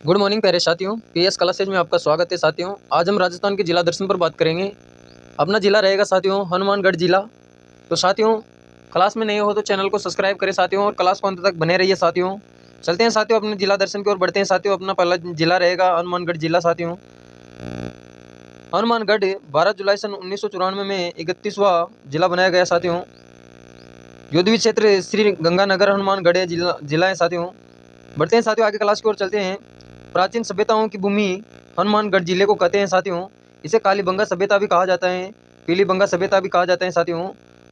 Good morning प्यारे साथियों, PS classes में आपका स्वागत है साथियों। आज हम राजस्थान के जिला दर्शन पर बात करेंगे। अपना जिला रहेगा साथियों हनुमानगढ़ जिला। तो साथियों, क्लास में नए हो तो चैनल को सब्सक्राइब करें साथियों, और क्लास को अंत तक बने रहिए साथियों। चलते हैं साथियों अपने जिला दर्शन की ओर बढ़ते हैं साथियों। अपना पहला जिला रहेगा हनुमानगढ़ जिला साथियों। हनुमानगढ़ 12 जुलाई सन 1994 में 31वां जिला बनाया गया साथियों। युद्धवी क्षेत्र श्री गंगानगर हनुमानगढ़ जिला है साथियों। बढ़ते हैं साथियों आगे क्लास की ओर चलते हैं। प्राचीन सभ्यताओं की भूमि हनुमानगढ़ जिले को कहते हैं साथियों। इसे कालीबंगा सभ्यता भी कहा जाता है, पीलीबंगा सभ्यता भी कहा जाता है साथियों,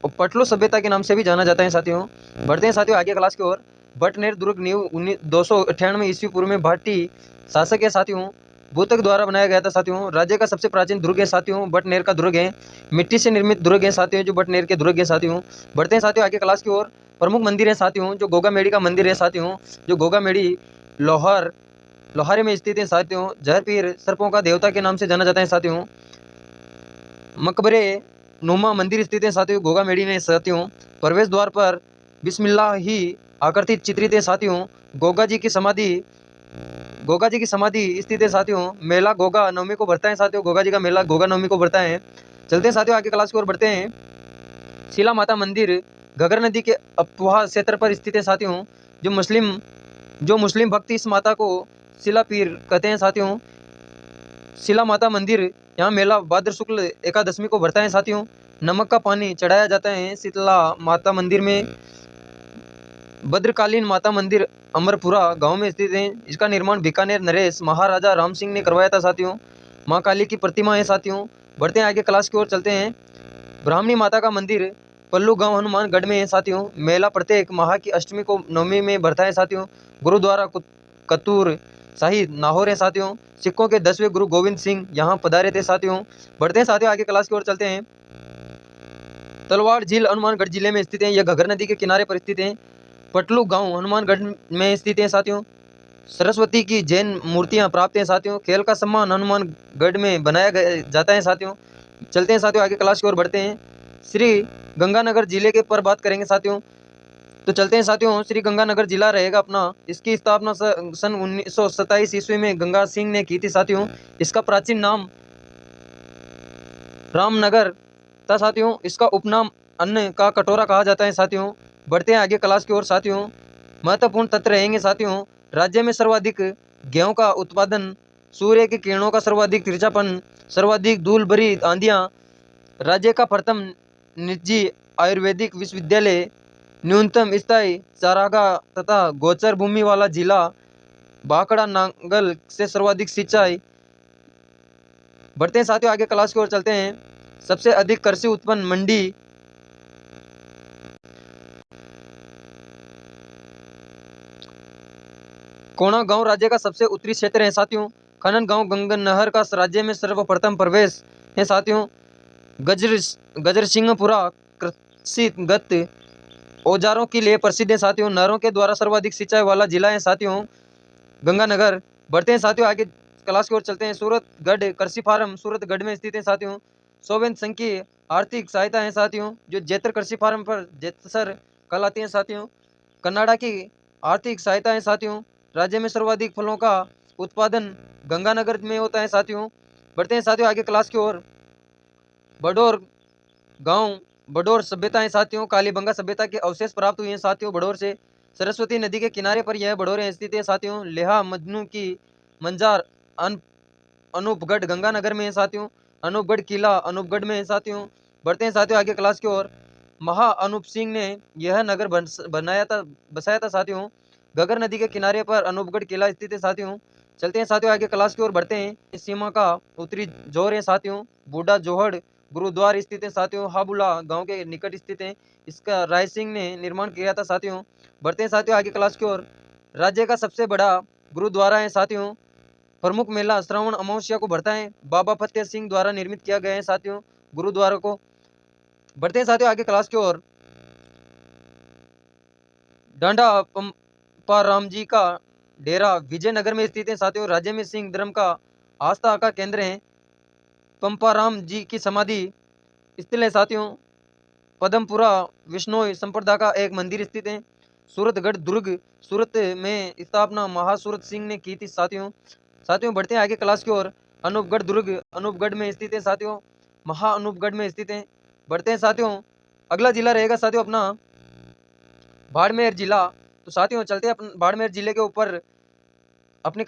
और पटलो सभ्यता के नाम से भी जाना जाता है साथियों। बढ़ते हैं साथियों आगे क्लास की ओर। बटनेर दुर्ग नींव 298 ईस्वी पूर्व में भाटी शासक है साथियों, भूतक द्वारा बनाया गया था साथियों। राज्य का सबसे प्राचीन दुर्ग है साथियों, बटनेर का दुर्ग है। मिट्टी से निर्मित दुर्ग है साथियों, जो बटनेर के दुर्ग है साथियों। बढ़ते हैं साथियों आगे क्लास की ओर। प्रमुख मंदिर है साथियों, जो गोगा मेड़ी का मंदिर है साथियों, जो गोगा मेड़ी लोहारे में स्थित है साथियों। जहर पीर सर्पों का देवता के नाम से जाना जाता है साथियों। मकबरे नुमा मंदिर स्थित है साथियों गोगा मेड़ी में साथियों। प्रवेश द्वार पर बिस्मिल्लाह ही आकृति चित्रित है साथियों। गोगा जी की समाधि स्थित है साथियों। मेला गोगा नवमी को बढ़ता है साथियों, गोगा जी का मेला गोगा नवमी को बढ़ता है। चलते हैं साथियों आगे क्लास की ओर बढ़ते हैं। शिला माता मंदिर घगर नदी के अपवाह क्षेत्र पर स्थित है साथियों। जो मुस्लिम भक्त इस माता को शिला पीर कहते हैं साथियों। शिला माता मंदिर यहाँ मेला भाद्र शुक्ल एकादशमी को भरता है साथियों। नमक का पानी चढ़ाया जाता है शीतला माता मंदिर में। भद्रकालीन माता मंदिर अमरपुरा गांव में स्थित है। इसका निर्माण बीकानेर नरेश महाराजा राम सिंह ने करवाया था साथियों। माँ काली की प्रतिमा है साथियों। बढ़ते हैं आगे क्लास की ओर चलते हैं। ब्राह्मणी माता का मंदिर पल्लू गांव हनुमानगढ़ में है साथियों। मेला प्रत्येक माह की अष्टमी को नवमी में भरता है साथियों। गुरुद्वारा कतूर शाही नाहौर है साथियों। सिखों के 10वें गुरु गोविंद सिंह यहाँ पधारे थे साथियों। बढ़ते हैं साथियों आगे क्लास की ओर चलते हैं। तलवाड़ झील हनुमानगढ़ जिले में स्थित है, यह घगर नदी के किनारे पर स्थित है। पटलू गांव हनुमानगढ़ में स्थित है साथियों। सरस्वती की जैन मूर्तियां प्राप्त हैं साथियों। खेल का सम्मान हनुमानगढ़ में बनाया जाता है साथियों। चलते हैं साथियों आगे क्लास की ओर बढ़ते हैं। श्री गंगानगर जिले के पर बात करेंगे साथियों। तो चलते हैं साथियों, श्री गंगानगर जिला रहेगा अपना। इसकी स्थापना सन 1927 ईस्वी में गंगा सिंह ने की थी साथियों। इसका प्राचीन नाम रामनगर था साथियों। इसका उपनाम अन्न का कटोरा कहा जाता है साथियों। बढ़ते हैं आगे क्लास की ओर साथियों। महत्वपूर्ण तथ्य रहेंगे साथियों। राज्य में सर्वाधिक गेहूं का उत्पादन, सूर्य की किरणों का सर्वाधिक तिरछापन, सर्वाधिक धूल भरी आंधियां, राज्य का प्रथम निजी आयुर्वेदिक विश्वविद्यालय, न्यूनतम स्थायी चारागाह तथा गोचर भूमि वाला जिला, भाखड़ा नांगल से सर्वाधिक सिंचाई। बढ़ते हैं साथियों आगे क्लास की ओर चलते हैं। सबसे अधिक कृषि उत्पन्न मंडी कोणा गांव राज्य का सबसे उत्तरी क्षेत्र है साथियों। खनन गांव गंगन नहर का राज्य में सर्वप्रथम प्रवेश है साथियों। गजर सिंहपुरा कृषिगत औजारों के लिए प्रसिद्ध है साथियों। नहरों के द्वारा सर्वाधिक सिंचाई वाला जिला है साथियों गंगानगर। बढ़ते हैं साथियों आगे क्लास की ओर चलते हैं। सूरतगढ़ कृषि फार्म सूरतगढ़ में स्थित है साथियों। सोवेन संघ की आर्थिक सहायता है साथियों, जो जेतर कृषि फार्म पर जेतसर कहलाती है साथियों। कनाडा की आर्थिक सहायता है साथियों। राज्य में सर्वाधिक फलों का उत्पादन गंगानगर में होता है साथियों। बढ़ते हैं साथियों आगे क्लास की ओर। बडोर गांव बडोर सभ्यता है साथियों। कालीबंगा सभ्यता के अवशेष प्राप्त हुए हैं साथियों बडोर से। सरस्वती नदी के किनारे पर यह बडोर स्थित है साथियों। लेहा मजनू की मंजार अनूपगढ़ गंगानगर में है साथियों। अनूपगढ़ किला अनूपगढ़ में है साथियों। बढ़ते हैं साथियों आगे क्लास की ओर। महा अनूप सिंह ने यह नगर बसाया था साथियों। घगर नदी के किनारे पर अनूपगढ़ किला स्थित है साथियों। चलते हैं साथियों आगे क्लास की ओर बढ़ते हैं। इस सीमा का उत्तरी जोर है साथियों। बूढ़ा जोहड़ गुरुद्वार स्थित है साथियों। हाबुला गांव के निकट स्थित है। इसका राय सिंह ने निर्माण किया था साथियों। बढ़ते हैं साथियों आगे क्लास की ओर। राज्य का सबसे बड़ा गुरुद्वारा है साथियों। प्रमुख मेला श्रावण अमावस्या को भरता है। बाबा फतेह सिंह द्वारा निर्मित किया गया है साथियों गुरुद्वारा को। बढ़ते हैं साथियों आगे क्लास की ओर। डांडा पंपाराम जी का डेरा विजयनगर में स्थित है साथियों। राज्य में सिंह धर्म का आस्था का केंद्र है। पंपाराम जी की समाधि स्थल है साथियों। पदमपुरा विष्णोई संप्रदाय का एक मंदिर स्थित है। सूरतगढ़ दुर्ग सूरत में स्थापना महासूरत सिंह ने की थी साथियों। साथियों बढ़ते हैं आगे क्लास की ओर। अनूपगढ़ दुर्ग अनूपगढ़ में स्थित है साथियों, महा अनूपगढ़ में स्थित है। बढ़ते हैं साथियों, अगला जिला रहेगा साथियों अपना बाड़मेर जिला। तो साथियों चलते हैं अपन बाड़मेर जिले के ऊपर अपने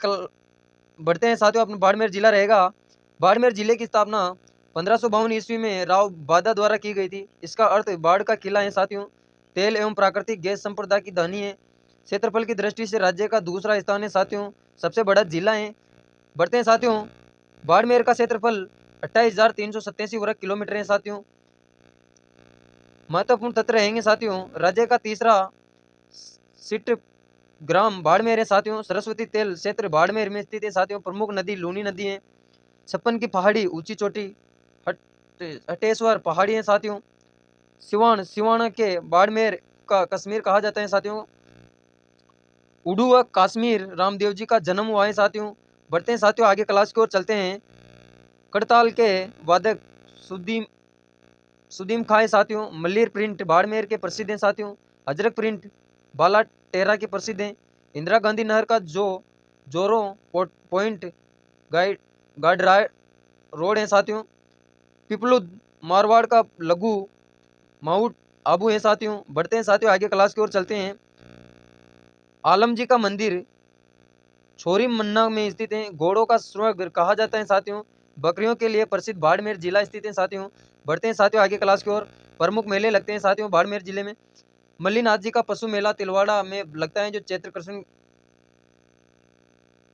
बढ़ते हैं साथियों, अपना बाड़मेर जिला रहेगा। बाड़मेर जिले की स्थापना 1552 ईस्वी में राव बादा द्वारा की गई थी। इसका अर्थ बाढ़ का किला है साथियों। तेल एवं प्राकृतिक गैस संपदा की धनी है। क्षेत्रफल की दृष्टि से राज्य का दूसरा स्थान है साथियों, सबसे बड़ा जिला है। बढ़ते हैं साथियों, बाड़मेर का क्षेत्रफल 28,387 वर्ग किलोमीटर है साथियों। महत्वपूर्ण तथ्य रहेंगे साथियों, राज्य का तीसरा सिट ग्राम बाड़मेर है साथियों। सरस्वती तेल क्षेत्र बाड़मेर में स्थित है साथियों। प्रमुख नदी लूनी नदी है। छप्पन की पहाड़ी ऊंची चोटी हटेश्वर पहाड़ी है साथियों। सिवान के बाड़मेर का कश्मीर कहा जाता है साथियों। उड़ुआ कश्मीर रामदेव जी का जन्म हुआ है साथियों। बढ़ते हैं साथियों आगे क्लास की ओर चलते हैं। करताल के वादक सुदीम खाए साथियों। मल्लीर प्रिंट बाड़मेर के प्रसिद्ध हैं साथियों। अजरक प्रिंट बाला टेरा के प्रसिद्ध हैं। इंदिरा गांधी नहर का जो जोरो पॉइंट गाइड रोड है साथियों। पिपलुद मारवाड़ का लघु माउंट आबू है साथियों। बढ़ते हैं साथियों आगे क्लास की ओर चलते हैं। आलम जी का मंदिर छोरी मन्ना में स्थित है। घोड़ों का स्वर्ग कहा जाता है साथियों। बकरियों के लिए प्रसिद्ध बाड़मेर जिला स्थित है साथियों। बढ़ते हैं साथियों आगे क्लास की ओर। प्रमुख मेले लगते हैं साथियों बाड़मेर जिले में। मल्लीनाथ जी का पशु मेला तिलवाड़ा में लगता है, जो चैत्र कृष्ण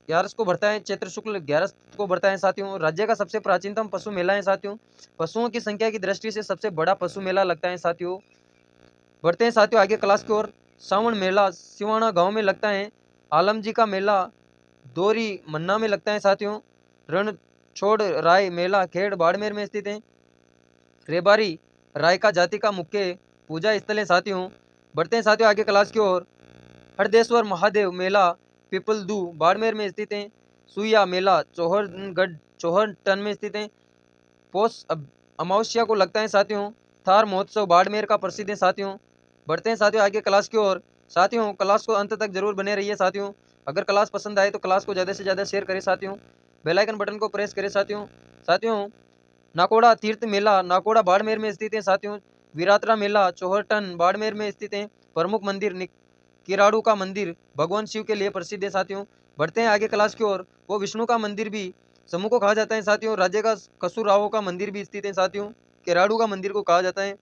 11 को बढ़ता है, चैत्र शुक्ल 11 को बढ़ता है साथियों। राज्य का सबसे प्राचीनतम पशु मेला है साथियों। पशुओं की संख्या की दृष्टि से सबसे बड़ा पशु मेला लगता है साथियों। बढ़ते हैं साथियों आगे क्लास की ओर। सावन मेला सिवाना गांव में लगता है। आलम जी का मेला दोरी मन्ना में लगता है साथियों। रण छोड़ राय मेला खेड़ बाड़मेर में स्थित है। रेबारी रायका जाति का मुख्य पूजा स्थल है साथियों। बढ़ते हैं साथियों आगे क्लास की ओर। हरदेश्वर महादेव मेला पिपलदू बाड़मेर में स्थित है। सुइया मेला चौहरटन में स्थित है। पोष अमावस्या को लगता है साथियों। थार महोत्सव बाड़मेर का प्रसिद्ध है साथियों। बढ़ते हैं साथियों आगे क्लास की ओर। साथियों क्लास को अंत तक जरूर बने रहिए साथियों। अगर क्लास पसंद आए तो क्लास को ज़्यादा से ज़्यादा शेयर करें साथियों। बेल आइकन बटन को प्रेस करें साथियों। साथियों नाकोड़ा तीर्थ मेला नाकोड़ा बाड़मेर में स्थित है साथियों। वीरात्रा मेला चौहरटन बाड़मेर में स्थित है। प्रमुख मंदिर किराड़ू का मंदिर भगवान शिव के लिए प्रसिद्ध है साथियों। बढ़ते हैं आगे क्लास की ओर। वो विष्णु का मंदिर भी समूह को कहा जाता है साथियों। राज्य का कसुरावों का मंदिर भी स्थित है साथियों। किराड़ू का मंदिर को कहा जाता है।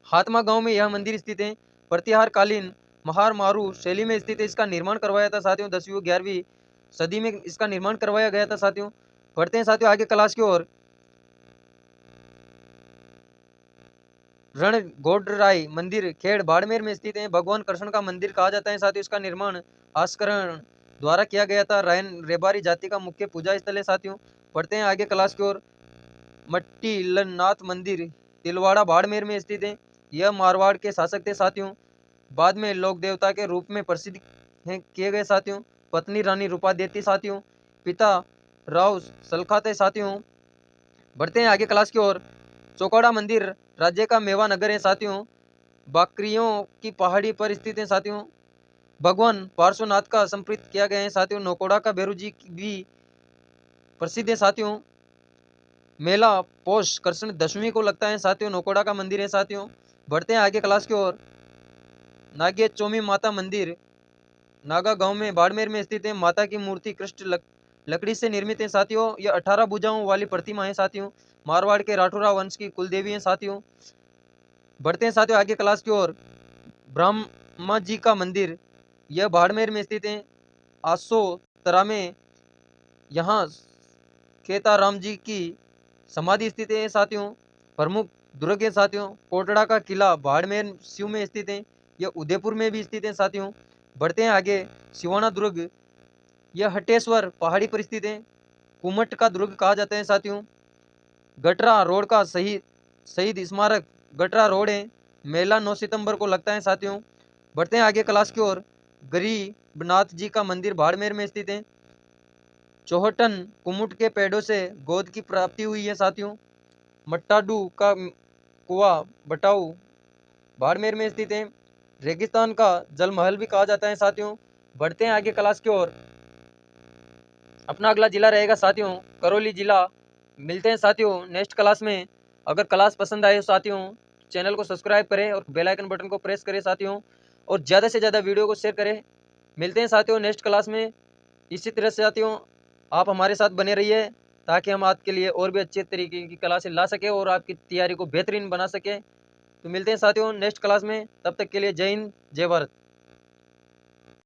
हातमा गांव में यह मंदिर स्थित है। प्रतिहार कालीन महार मारू शैली में स्थित है। इसका निर्माण करवाया था साथियों 10वीं 11वीं सदी में इसका निर्माण करवाया गया था साथियों। बढ़ते हैं साथियों आगे क्लास की ओर। रणगोडराय मंदिर खेड़ बाड़मेर में स्थित है। भगवान कृष्ण का मंदिर कहा जाता है साथियों। इसका निर्माण आस्करण द्वारा किया गया था। रायन रेबारी जाति का मुख्य पूजा स्थल है साथियों। बढ़ते हैं आगे क्लास की ओर। मट्टीलनाथ मंदिर तिलवाड़ा बाड़मेर में स्थित है। यह मारवाड़ के शासक थे साथियों। बाद में लोक देवता के रूप में प्रसिद्ध किए गए साथियों। पत्नी रानी रूपादेती साथियों। पिता राव सलखा थे साथियों। बढ़ते हैं आगे क्लास की ओर। चौकोड़ा मंदिर राज्य का मेवा नगर है साथियों। बाकरियों की पहाड़ी पर स्थित है साथियों। भगवान पार्श्वनाथ का संप्रीत किया गया है साथियों। नौकोड़ा का भैरू जी भी प्रसिद्ध है साथियों। मेला पोष कृष्ण दशमी को लगता है साथियों। नौकोड़ा का मंदिर है साथियों। बढ़ते हैं आगे क्लास की ओर। नागे चौमी माता मंदिर नागा गांव में बाड़मेर में स्थित है। माता की मूर्ति कृष्ण लकड़ी से निर्मित है साथियों। यह 18 भुजाओं वाली प्रतिमा है साथियों। मारवाड़ के राठौरा वंश की कुलदेवी है साथियों। बढ़ते हैं साथियों आगे क्लास की ओर। ब्रह्मा जी का मंदिर यह बाड़मेर में स्थित है। आसो तरा में यहाँ केताराम जी की समाधि स्थित है साथियों। प्रमुख दुर्ग है साथियों। कोटड़ा का किला बाड़मेर शिव में स्थित है। यह उदयपुर में भी स्थित है साथियों। बढ़ते हैं आगे। सिवाना दुर्ग यह हटेश्वर पहाड़ी पर स्थित है। कुमट का दुर्ग कहा जाता है साथियों। गटरा रोड का शहीद स्मारक गटरा रोड है। मेला 9 सितंबर को लगता है साथियों। बढ़ते हैं आगे क्लास की ओर। गरीबनाथ जी का मंदिर बाड़मेर में स्थित है। चौहटन कुमुट के पेड़ों से गोद की प्राप्ति हुई है साथियों। मट्टाडू का कुआ बटाऊ बाड़मेर में स्थित है। रेगिस्तान का जल महल भी कहा जाता है साथियों। बढ़ते हैं आगे क्लास की ओर। अपना अगला जिला रहेगा साथियों करौली जिला। मिलते हैं साथियों नेक्स्ट क्लास में। अगर क्लास पसंद आए साथियों चैनल को सब्सक्राइब करें और बेल आइकन बटन को प्रेस करें साथियों, और ज़्यादा से ज़्यादा वीडियो को शेयर करें। मिलते हैं साथियों नेक्स्ट क्लास में। इसी तरह से साथियों आप हमारे साथ बने रहिए ताकि हम आपके लिए और भी अच्छे तरीके की क्लासें ला सके और आपकी तैयारी को बेहतरीन बना सके। तो मिलते हैं साथियों नेक्स्ट क्लास में, तब तक के लिए जय हिंद जय भारत।